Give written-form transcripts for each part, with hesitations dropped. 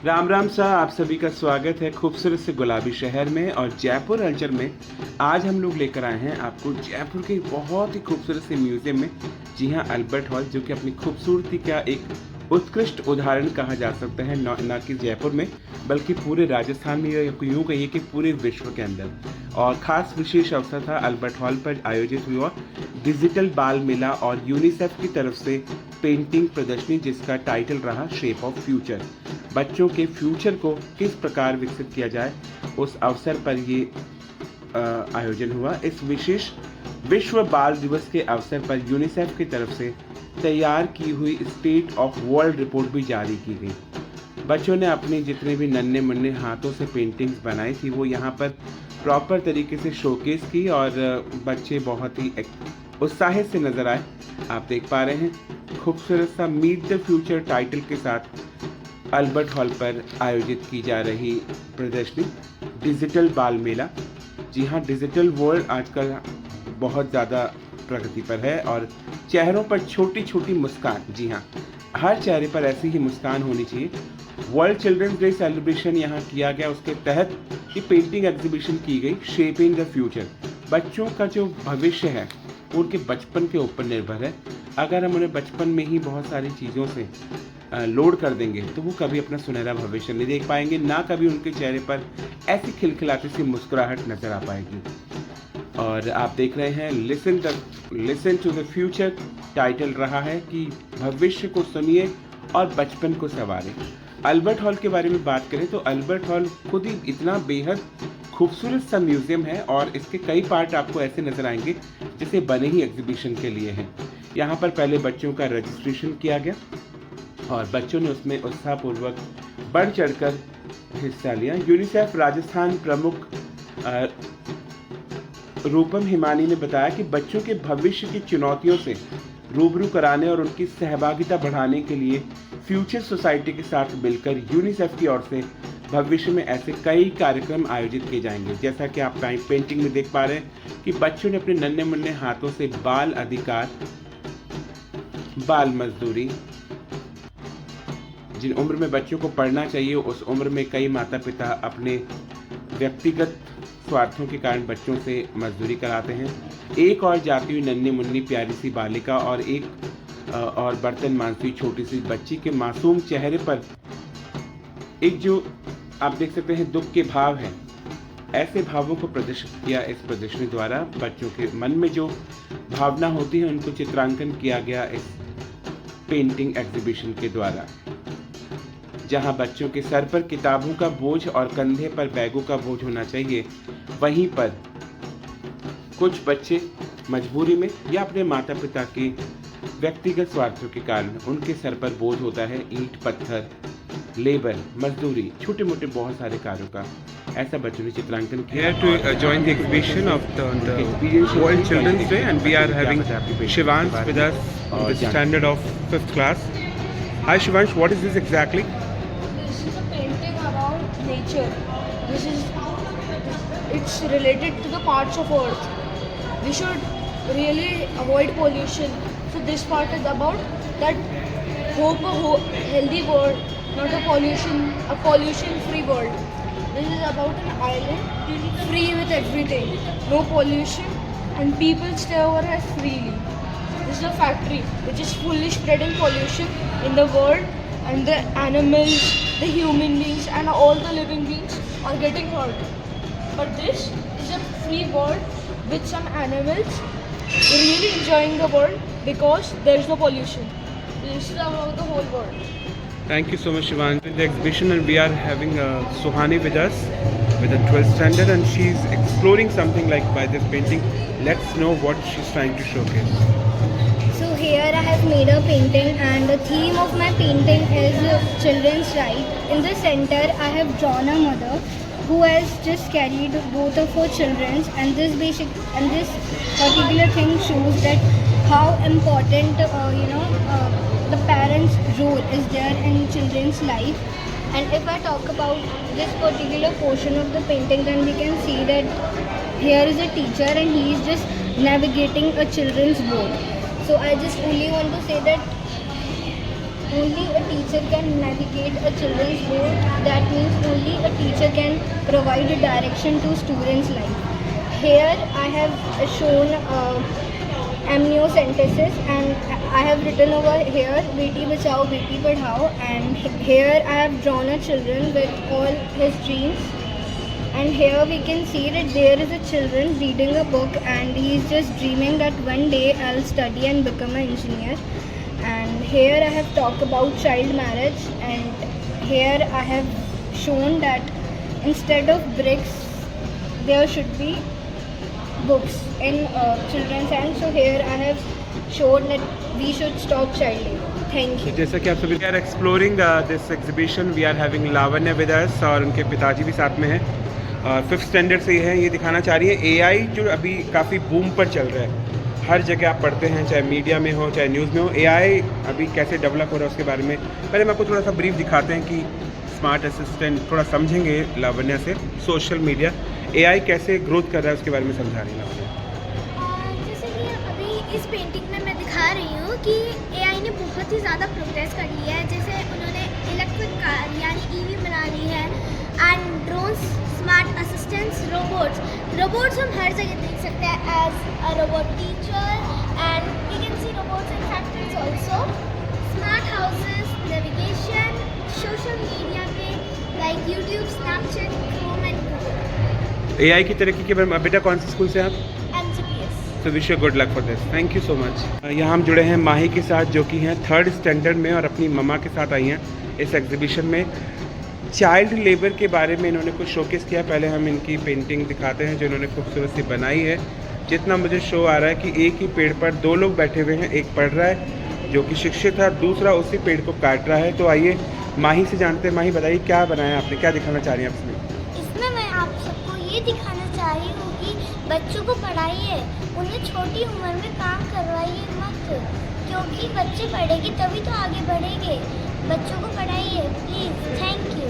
राम राम सा आप सभी का स्वागत है खूबसूरत से गुलाबी शहर में और जयपुर हलचल में। आज हम लोग लेकर आए हैं आपको जयपुर के बहुत ही खूबसूरत से म्यूजियम में। जी हाँ, अल्बर्ट हॉल, जो कि अपनी खूबसूरती का एक उत्कृष्ट उदाहरण कहा जा सकता है, न कि जयपुर में बल्कि पूरे राजस्थान में, या यूँ कहिए कि पूरे विश्व के अंदर। और ख़ास विशेष अवसर था अल्बर्ट हॉल पर आयोजित हुआ डिजिटल बाल मेला और यूनिसेफ की तरफ से पेंटिंग प्रदर्शनी, जिसका टाइटल रहा शेप ऑफ फ्यूचर। बच्चों के फ्यूचर को किस प्रकार विकसित किया जाए, उस अवसर पर ये आयोजन हुआ। इस विशेष विश्व बाल दिवस के अवसर पर यूनिसेफ की तरफ से तैयार की हुई स्टेट ऑफ वर्ल्ड रिपोर्ट भी जारी की गई। बच्चों ने अपने जितने भी नन्हे मुन्ने हाथों से पेंटिंग्स बनाई थी वो यहाँ पर प्रॉपर तरीके से शोकेस की और बच्चे बहुत ही उत्साहित से नजर आए। आप देख पा रहे हैं खूबसूरत सा मीट द फ्यूचर टाइटल के साथ अल्बर्ट हॉल पर आयोजित की जा रही प्रदर्शनी डिजिटल बाल मेला। जी हाँ, डिजिटल वर्ल्ड आजकल बहुत ज़्यादा प्रगति पर है और चेहरों पर छोटी छोटी मुस्कान, जी हाँ, हर चेहरे पर ऐसी ही मुस्कान होनी चाहिए। वर्ल्ड चिल्ड्रंस डे सेलिब्रेशन यहाँ किया गया, उसके तहत ये पेंटिंग एग्जीबिशन की गई शेपिंग द फ्यूचर। बच्चों का जो भविष्य है वो उनके बचपन के ऊपर निर्भर है। अगर हम उन्हें बचपन में ही बहुत सारी चीज़ों से लोड कर देंगे तो वो कभी अपना सुनहरा भविष्य नहीं देख पाएंगे, ना कभी उनके चेहरे पर ऐसी खिलखिलाती सी मुस्कुराहट नजर आ पाएगी। और आप देख रहे हैं listen to the future title रहा है कि भविष्य को सुनिए और बचपन को संवारें। अल्बर्ट हॉल के बारे में बात करें तो अल्बर्ट हॉल खुद ही इतना बेहद खूबसूरत सा म्यूजियम है और इसके कई पार्ट आपको ऐसे नजर आएंगे जैसे बने ही एग्जीबिशन के लिए हैं। यहाँ पर पहले बच्चों का रजिस्ट्रेशन किया गया और बच्चों ने उसमें उत्साहपूर्वक बढ़ चढ़कर हिस्सा लिया। यूनिसेफ राजस्थान प्रमुख रूपम हिमानी ने बताया कि बच्चों के भविष्य की चुनौतियों से रूबरू कराने और उनकी सहभागिता बढ़ाने के लिए फ्यूचर सोसाइटी के साथ मिलकर यूनिसेफ की ओर से भविष्य में ऐसे कई कार्यक्रम आयोजित किए जाएंगे। जैसा कि आप पेंटिंग में देख पा रहे हैं कि बच्चों ने अपने नन्हे मुन्ने हाथों से बाल अधिकार, बाल मजदूरी, जिन उम्र में बच्चों को पढ़ना चाहिए उस उम्र में कई माता पिता अपने व्यक्तिगत स्वार्थों के कारण बच्चों से मजदूरी कराते हैं। एक और जाती हुई नन्ही मुन्नी प्यारी सी बालिका और बर्तन मांजती छोटी सी बच्ची के मासूम चेहरे पर एक जो आप देख सकते हैं दुख के भाव हैं, ऐसे भावों को प्रदर्शित किया इस प्रदर्शनी द्वारा। बच्चों के मन में जो भावना होती है उनको चित्रांकन किया गया इस पेंटिंग एग्जीबिशन के द्वारा। जहां बच्चों के सर पर किताबों का बोझ और कंधे पर बैगों का बोझ होना चाहिए, वहीं पर कुछ बच्चे मजबूरी में या अपने माता पिता के व्यक्तिगत स्वार्थों के कारण उनके सर पर बोझ होता है ईंट पत्थर, लेबर, मजदूरी, छोटे मोटे बहुत सारे कार्यों का। ऐसा बच्चों ने चित्रांकन किया। To join the exhibition of the World Children's Day, and we are having Shivansh with us in the standard of 5th class. Hi Shivansh, what is this exactly? This is a painting about nature. It's related to the parts of earth. We should really avoid pollution. So this part is about that hope a healthy world, not a pollution-free world. This is about an island free with everything, no pollution, and people stay over here freely. This is a factory which is fully spreading pollution in the world, and the animals, the human beings, and all the living beings are getting hurt. But this is a free world with some animals really enjoying the world because there is no pollution. This is about the whole world. Thank you so much Shivansh. In the exhibition, and we are having Suhani with us with the 12th standard, and she's exploring something like by this painting. Let's know what she's trying to showcase. So here I have made a painting, and the theme of my painting is children's right. In the center I have drawn a mother who has just carried both of her children, and this particular thing shows that how important the parents' role is there in children's life. And if I talk about this particular portion of the painting, then we can see that here is a teacher and he is just navigating a children's boat. So I just only want to say that only a teacher can navigate a children's boat that means only a teacher can provide a direction to students' life. Here I have shown amniocentesis, and I have written over here Beti Bachao Beti Padhao, and here I have drawn a children with all his dreams, and here we can see that there is a children reading a book and he is just dreaming that one day I'll study and become an engineer. And here I have talked about child marriage, and here I have shown that instead of bricks there should be books in children's hands. So here I have shown that we should stop child labor. Thank you. जैसा कि आप सभी are exploring this exhibition, we are having Lavanya with us और उनके पिताजी भी साथ में हैं। 5th स्टैंडर्ड से है, ये दिखाना चाह रही है एआई जो अभी काफ़ी बूम पर चल रहा है। हर जगह आप पढ़ते हैं, चाहे मीडिया में हो चाहे न्यूज़ में हो, एआई अभी कैसे डेवलप हो रहा है उसके बारे में पहले मैं आपको थोड़ा सा ब्रीफ दिखाते हैं कि स्मार्ट असिस्टेंट थोड़ा समझेंगे लावण्य से। सोशल मीडिया एआई कैसे ग्रोथ कर रहा है उसके बारे में समझा रही है लावण्य। जैसे कि अभी इस पेंटिंग में मैं दिखा रही हूँ कि एआई ने बहुत ही ज़्यादा प्रोग्रेस कर लिया है। जैसे उन्होंने इलेक्ट्रिक कार यानी ईवी बना ली है, and drones, smart assistants, robots हम हर जगह देख सकते हैं as a robot teacher, and we can see robots in factories also, smart houses, navigation, social media पे like YouTube, Snapchat, Chrome and Google. AI की तरक्की के बारे में बेटा कौन से स्कूल से आप? MGPS। तो wish you good luck for this, thank you so much. यहाँ हम जुड़े हैं माही के साथ जो कि हैं 3rd स्टैंडर्ड में और अपनी मम्मा के साथ आई हैं इस एग्जीबिशन में। चाइल्ड लेबर के बारे में इन्होंने कुछ शोकेस किया। पहले हम इनकी पेंटिंग दिखाते हैं जो इन्होंने खूबसूरत सी बनाई है। जितना मुझे शो आ रहा है कि एक ही पेड़ पर 2 लोग बैठे हुए हैं, एक पढ़ रहा है जो कि शिक्षित है, दूसरा उसी पेड़ को काट रहा है। तो आइए माही से जानते हैं। माही बताइए क्या बनाया आपने, क्या दिखाना चाह रही हैं आप इसमें? इसमें मैं आप सबको ये दिखाना चाह रही हूँ कि बच्चों को पढ़ाइए, उन्हें छोटी उम्र में काम करवाइए मत, क्योंकि बच्चे पढ़ेंगे तभी तो आगे बढ़ेंगे। बच्चों को पढ़ाइए प्लीज़। Thank you.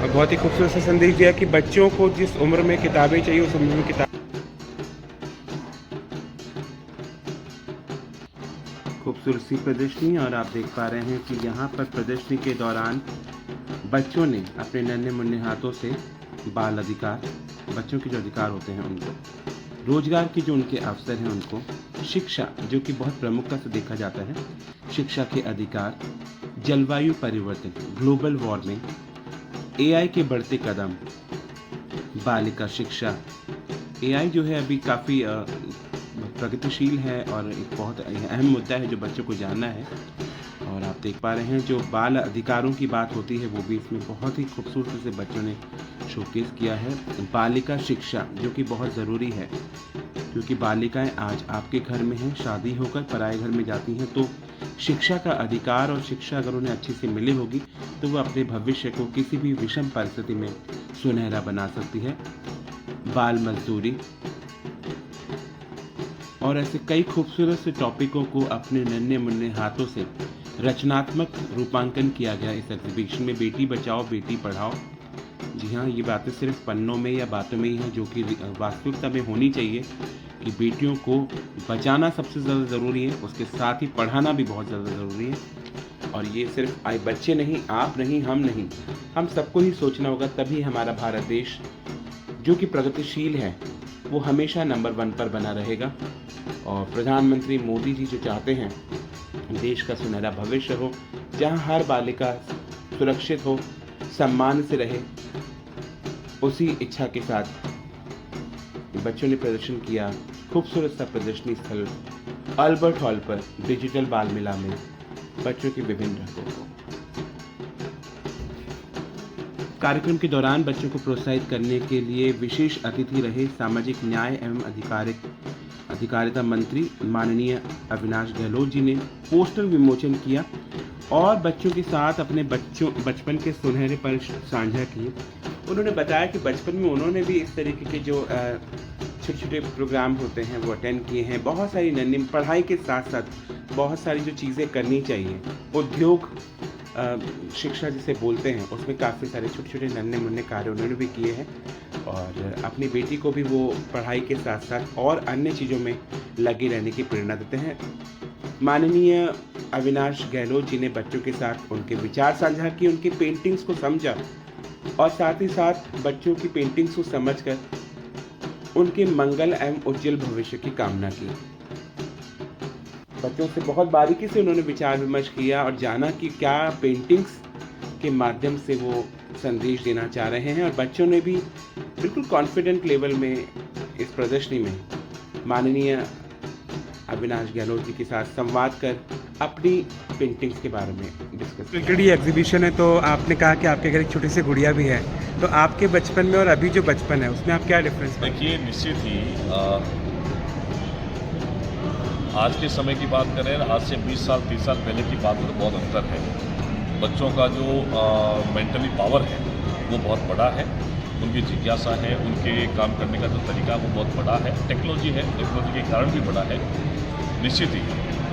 और बहुत ही खूबसूरत सा संदेश दिया कि बच्चों को जिस उम्र में किताबें चाहिए उस उम्र में किताब। खूबसूरत सी प्रदर्शनी, और आप देख पा रहे हैं कि यहाँ पर प्रदर्शनी के दौरान बच्चों ने अपने नन्हे मुन्ने हाथों से बाल अधिकार, बच्चों के जो अधिकार होते हैं उनको, रोजगार के जो उनके अवसर हैं उनको, शिक्षा जो कि बहुत प्रमुखता से देखा जाता है, शिक्षा के अधिकार, जलवायु परिवर्तन, ग्लोबल वार्मिंग, एआई के बढ़ते कदम, बालिका शिक्षा। एआई जो है अभी काफ़ी प्रगतिशील है और एक बहुत अहम मुद्दा है जो बच्चों को जानना है। और आप देख पा रहे हैं जो बाल अधिकारों की बात होती है वो भी इसमें बहुत ही खूबसूरती से बच्चों ने शोकेस किया है। बालिका शिक्षा जो कि बहुत ज़रूरी है, क्योंकि बालिकाएं आज आपके घर में हैं, शादी होकर पराए घर में जाती हैं, तो शिक्षा का अधिकार और शिक्षा अगर उन्हें अच्छी से मिली होगी तो वो अपने भविष्य को किसी भी विषम परिस्थिति में सुनहरा बना सकती है। बाल मजदूरी और ऐसे कई खूबसूरत से टॉपिकों को अपने नन्हे मुन्ने हाथों से रचनात्मक रूपांकन किया गया इस एग्जीबिशन में। बेटी बचाओ बेटी पढ़ाओ, जी हाँ, ये बातें सिर्फ पन्नों में या बातों में ही हैं, जो कि वास्तविकता में होनी चाहिए कि बेटियों को बचाना सबसे ज़्यादा ज़रूरी है, उसके साथ ही पढ़ाना भी बहुत ज़्यादा ज़रूरी है। और ये सिर्फ बच्चे नहीं, आप नहीं, हम सबको ही सोचना होगा, तभी हमारा भारत देश जो कि प्रगतिशील है वो हमेशा नंबर 1 पर बना रहेगा। और प्रधानमंत्री मोदी जी जो चाहते हैं देश का सुनहरा भविष्य हो, जहां हर बालिका सुरक्षित हो, सम्मान से रहे, उसी इच्छा के साथ बच्चों ने प्रदर्शन किया। खूबसूरत सा प्रदर्शनी स्थल अल्बर्ट हॉल पर डिजिटल बाल मेला में बच्चों की विभिन्न रंगों को। कार्यक्रम के दौरान बच्चों को प्रोत्साहित करने के लिए विशेष अतिथि रहे सामाजिक न्याय एवं अधिकारिता मंत्री माननीय अविनाश गहलोत जी ने पोस्टर विमोचन किया और बच्चों के साथ अपने बचपन के सुनहरे पल साझा किए। उन्होंने बताया कि बचपन में उन्होंने भी इस तरीके के जो छोटे छोटे प्रोग्राम होते हैं वो अटेंड किए हैं। बहुत सारी नन्ही पढ़ाई के साथ साथ बहुत सारी जो चीज़ें करनी चाहिए, उद्योग शिक्षा जिसे बोलते हैं, उसमें काफ़ी सारे छोटे छोटे नन्हे मुन्ने कार्य उन्होंने भी किए हैं। और अपनी बेटी को भी वो पढ़ाई के साथ साथ और अन्य चीज़ों में लगे रहने की प्रेरणा देते हैं। माननीय अविनाश गहलोत जी ने बच्चों के साथ उनके विचार साझा किए, उनकी पेंटिंग्स को समझा और साथ ही साथ बच्चों की पेंटिंग्स को समझकर उनके मंगल एवं उज्जवल भविष्य की कामना की। बच्चों से बहुत बारीकी से उन्होंने विचार विमर्श किया और जाना कि क्या पेंटिंग्स के माध्यम से वो संदेश देना चाह रहे हैं, और बच्चों ने भी बिल्कुल कॉन्फिडेंट लेवल में इस प्रदर्शनी में माननीय अविनाश गहलोत जी के साथ संवाद कर अपनी पेंटिंग्स के बारे में डिस्कस किया। क्रिकेट एग्जीबिशन है तो आपने कहा कि आपके घर एक छोटी सी गुड़िया भी है, तो आपके बचपन में और अभी जो बचपन है उसमें आप क्या डिफरेंस देखिए, निश्चित ही आज के समय की बात करें, आज से 20 साल 30 साल पहले की बात में बहुत अंतर है। बच्चों का जो मेंटली पावर है वो बहुत बड़ा है, उनकी जिज्ञासा है, उनके काम करने का जो तरीका वो बहुत बड़ा है। टेक्नोलॉजी है, टेक्नोलॉजी के कारण भी बड़ा है। निश्चित ही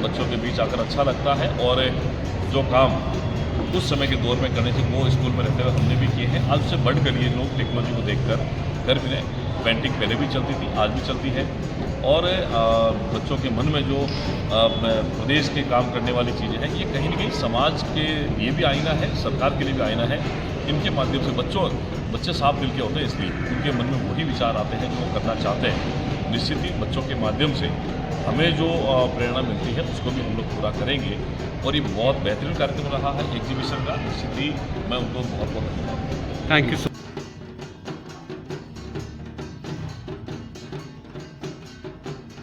बच्चों के बीच आकर अच्छा लगता है, और जो काम उस समय के दौर में करने थे वो स्कूल में रहते हुए हमने भी किए हैं। आज से बढ़कर ये लोग टेक्नोलॉजी को देखकर कर भी रहे। पेंटिंग पहले भी चलती थी, आज भी चलती है, और बच्चों के मन में जो प्रदेश के काम करने वाली चीज़ें हैं, ये कहीं ना कहीं समाज के लिए भी आईना है, सरकार के लिए भी आईना है। इनके माध्यम से बच्चे साफ दिल के होते हैं, इसलिए उनके मन में वही विचार आते हैं जो वो करना चाहते हैं। निश्चित ही बच्चों के माध्यम से हमें जो प्रेरणा मिलती है उसको भी हम लोग पूरा करेंगे, और ये बहुत बेहतरीन कार्यक्रम रहा है एग्जीबिशन का। निश्चित ही मैं उनको बहुत बहुत धन्यवाद। Thank you so